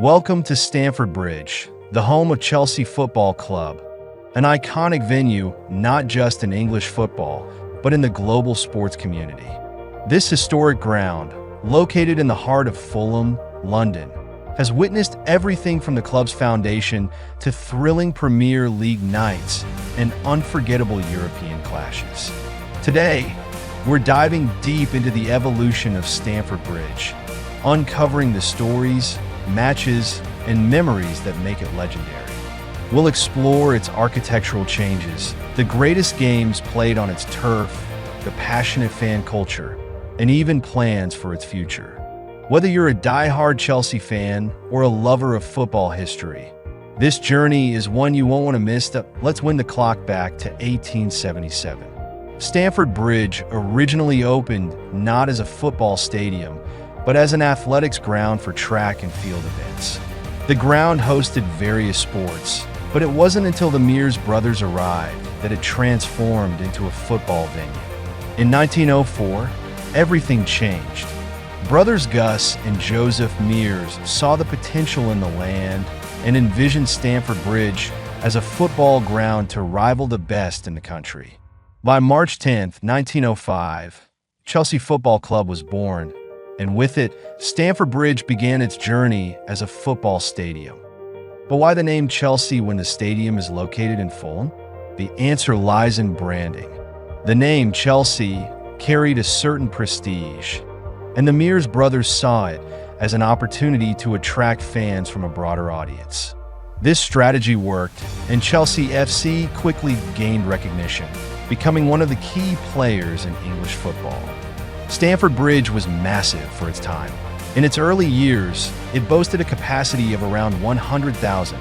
Welcome to Stamford Bridge, the home of Chelsea Football Club, an iconic venue not just in English football, but in the global sports community. This historic ground, located in the heart of Fulham, London, has witnessed everything from the club's foundation to thrilling Premier League nights and unforgettable European clashes. Today, we're diving deep into the evolution of Stamford Bridge, uncovering the stories, matches, and memories that make it legendary. We'll explore its architectural changes, the greatest games played on its turf, the passionate fan culture, and even plans for its future. Whether you're a die-hard Chelsea fan or a lover of football history, this journey is one you won't want to miss. Let's wind the clock back to 1877. Stamford Bridge originally opened not as a football stadium, but as an athletics ground for track and field events. The ground hosted various sports, but it wasn't until the Mears brothers arrived that it transformed into a football venue. In 1904, everything changed. Brothers Gus and Joseph Mears saw the potential in the land and envisioned Stamford Bridge as a football ground to rival the best in the country. By March 10, 1905, Chelsea Football Club was born, and with it, Stamford Bridge began its journey as a football stadium. But why the name Chelsea when the stadium is located in Fulham? The answer lies in branding. The name Chelsea carried a certain prestige, and the Mears brothers saw it as an opportunity to attract fans from a broader audience. This strategy worked, and Chelsea FC quickly gained recognition, becoming one of the key players in English football. Stamford Bridge was massive for its time. In its early years, it boasted a capacity of around 100,000,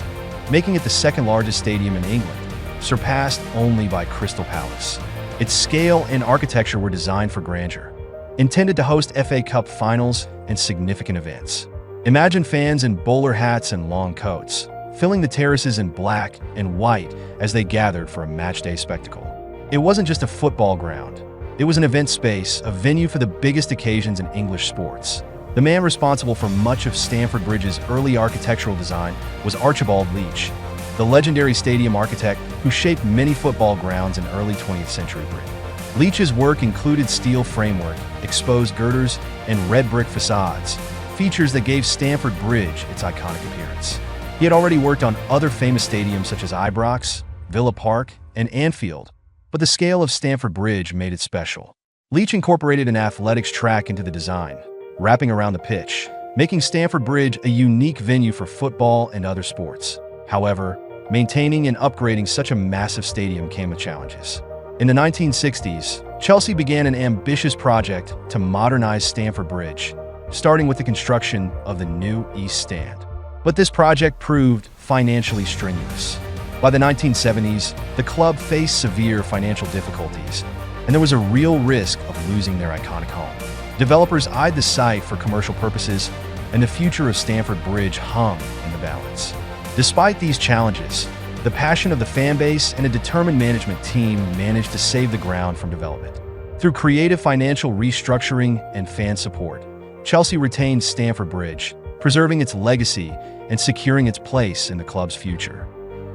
making it the second largest stadium in England, surpassed only by Crystal Palace. Its scale and architecture were designed for grandeur, intended to host FA Cup finals and significant events. Imagine fans in bowler hats and long coats, filling the terraces in black and white as they gathered for a matchday spectacle. It wasn't just a football ground. It was an event space, a venue for the biggest occasions in English sports. The man responsible for much of Stamford Bridge's early architectural design was Archibald Leach, the legendary stadium architect who shaped many football grounds in early 20th century Britain. Leach's work included steel framework, exposed girders, and red brick facades, features that gave Stamford Bridge its iconic appearance. He had already worked on other famous stadiums such as Ibrox, Villa Park, and Anfield, but the scale of Stamford Bridge made it special. Leach incorporated an athletics track into the design, wrapping around the pitch, making Stamford Bridge a unique venue for football and other sports. However, maintaining and upgrading such a massive stadium came with challenges. In the 1960s, Chelsea began an ambitious project to modernize Stamford Bridge, starting with the construction of the new East Stand. But this project proved financially strenuous. By the 1970s, the club faced severe financial difficulties, and there was a real risk of losing their iconic home. Developers eyed the site for commercial purposes, and the future of Stamford Bridge hung in the balance. Despite these challenges, the passion of the fan base and a determined management team managed to save the ground from development. Through creative financial restructuring and fan support, Chelsea retained Stamford Bridge, preserving its legacy and securing its place in the club's future.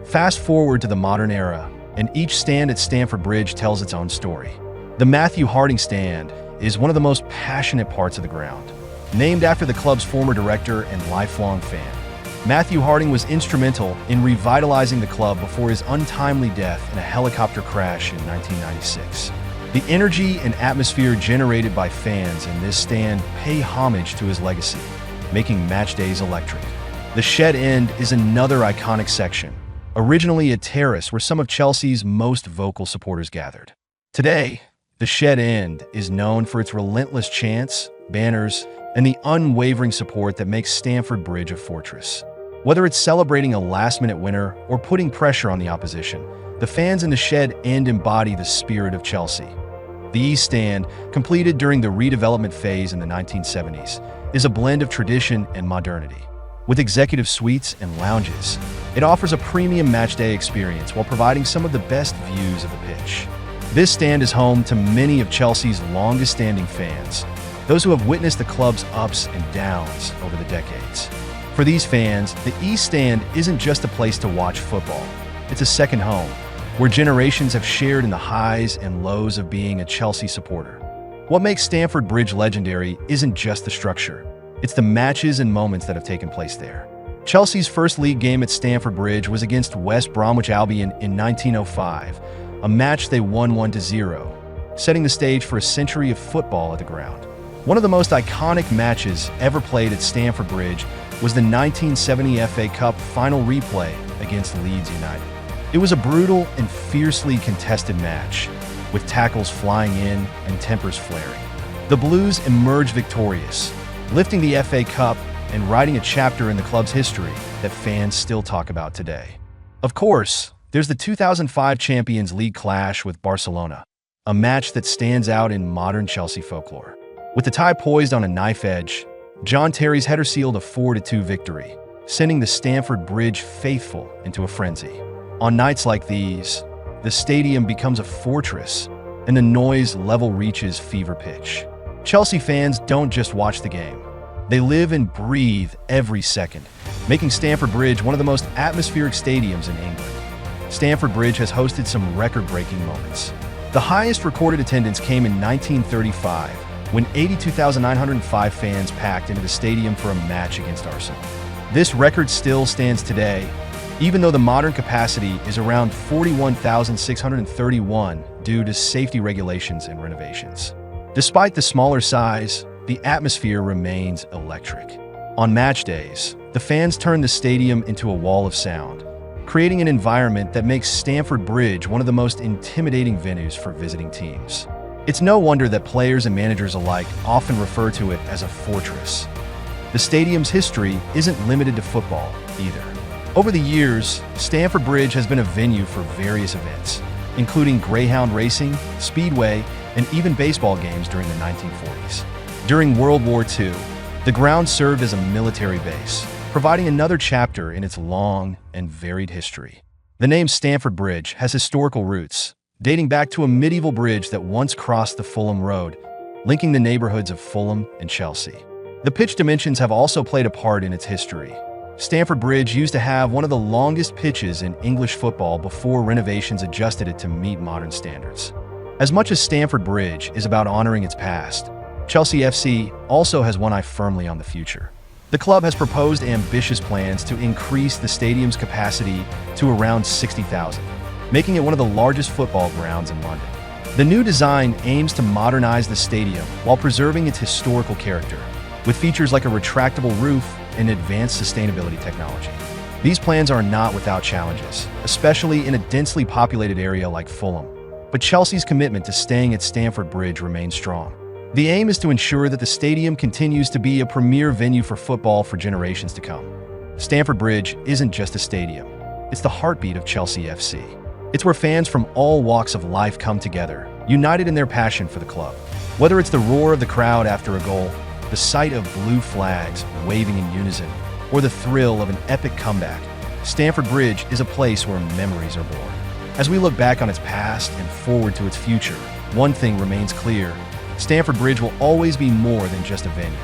Fast forward to the modern era, and each stand at Stamford Bridge tells its own story. The Matthew Harding stand is one of the most passionate parts of the ground. Named after the club's former director and lifelong fan, Matthew Harding was instrumental in revitalizing the club before his untimely death in a helicopter crash in 1996. The energy and atmosphere generated by fans in this stand pay homage to his legacy, making match days electric. The Shed End is another iconic section, originally a terrace where some of Chelsea's most vocal supporters gathered. Today, the Shed End is known for its relentless chants, banners, and the unwavering support that makes Stamford Bridge a fortress. Whether it's celebrating a last-minute winner or putting pressure on the opposition, the fans in the Shed End embody the spirit of Chelsea. The East Stand, completed during the redevelopment phase in the 1970s, is a blend of tradition and modernity. With executive suites and lounges, it offers a premium matchday experience while providing some of the best views of the pitch. This stand is home to many of Chelsea's longest-standing fans, those who have witnessed the club's ups and downs over the decades. For these fans, the East Stand isn't just a place to watch football. It's a second home, where generations have shared in the highs and lows of being a Chelsea supporter. What makes Stamford Bridge legendary isn't just the structure. It's the matches and moments that have taken place there. Chelsea's first league game at Stamford Bridge was against West Bromwich Albion in 1905, a match they won 1-0, setting the stage for a century of football at the ground. One of the most iconic matches ever played at Stamford Bridge was the 1970 FA Cup final replay against Leeds United. It was a brutal and fiercely contested match, with tackles flying in and tempers flaring. The Blues emerged victorious, lifting the FA Cup and writing a chapter in the club's history that fans still talk about today. Of course, there's the 2005 Champions League clash with Barcelona, a match that stands out in modern Chelsea folklore. With the tie poised on a knife edge, John Terry's header sealed a 4-2 victory, sending the Stamford Bridge faithful into a frenzy. On nights like these, the stadium becomes a fortress, and the noise level reaches fever pitch. Chelsea fans don't just watch the game. They live and breathe every second, making Stamford Bridge one of the most atmospheric stadiums in England. Stamford Bridge has hosted some record-breaking moments. The highest recorded attendance came in 1935, when 82,905 fans packed into the stadium for a match against Arsenal. This record still stands today, even though the modern capacity is around 41,631 due to safety regulations and renovations. Despite the smaller size, the atmosphere remains electric. On match days, the fans turn the stadium into a wall of sound, creating an environment that makes Stamford Bridge one of the most intimidating venues for visiting teams. It's no wonder that players and managers alike often refer to it as a fortress. The stadium's history isn't limited to football either. Over the years, Stamford Bridge has been a venue for various events, including greyhound racing, speedway, and even baseball games during the 1940s. During World War II, the ground served as a military base, providing another chapter in its long and varied history. The name Stamford Bridge has historical roots, dating back to a medieval bridge that once crossed the Fulham Road, linking the neighborhoods of Fulham and Chelsea. The pitch dimensions have also played a part in its history. Stamford Bridge used to have one of the longest pitches in English football before renovations adjusted it to meet modern standards. As much as Stamford Bridge is about honoring its past, Chelsea FC also has one eye firmly on the future. The club has proposed ambitious plans to increase the stadium's capacity to around 60,000, making it one of the largest football grounds in London. The new design aims to modernize the stadium while preserving its historical character, with features like a retractable roof and advanced sustainability technology. These plans are not without challenges, especially in a densely populated area like Fulham, but Chelsea's commitment to staying at Stamford Bridge remains strong. The aim is to ensure that the stadium continues to be a premier venue for football for generations to come. Stamford Bridge isn't just a stadium, it's the heartbeat of Chelsea FC. It's where fans from all walks of life come together, united in their passion for the club. Whether it's the roar of the crowd after a goal, the sight of blue flags waving in unison, or the thrill of an epic comeback, Stamford Bridge is a place where memories are born. As we look back on its past and forward to its future, one thing remains clear: Stamford Bridge will always be more than just a venue.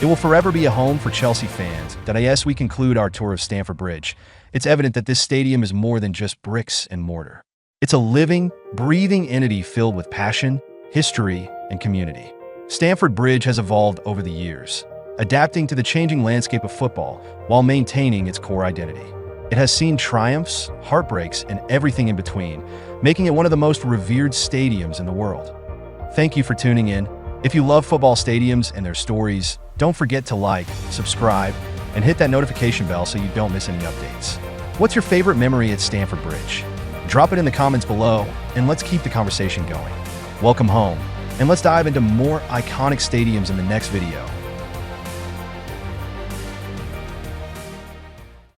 It will forever be a home for Chelsea fans. As we conclude our tour of Stamford Bridge, it's evident that this stadium is more than just bricks and mortar. It's a living, breathing entity filled with passion, history, and community. Stamford Bridge has evolved over the years, adapting to the changing landscape of football while maintaining its core identity. It has seen triumphs, heartbreaks, and everything in between, making it one of the most revered stadiums in the world. Thank you for tuning in. If you love football stadiums and their stories, don't forget to like, subscribe, and hit that notification bell so you don't miss any updates. What's your favorite memory at Stamford Bridge? Drop it in the comments below, and let's keep the conversation going. Welcome home, and let's dive into more iconic stadiums in the next video.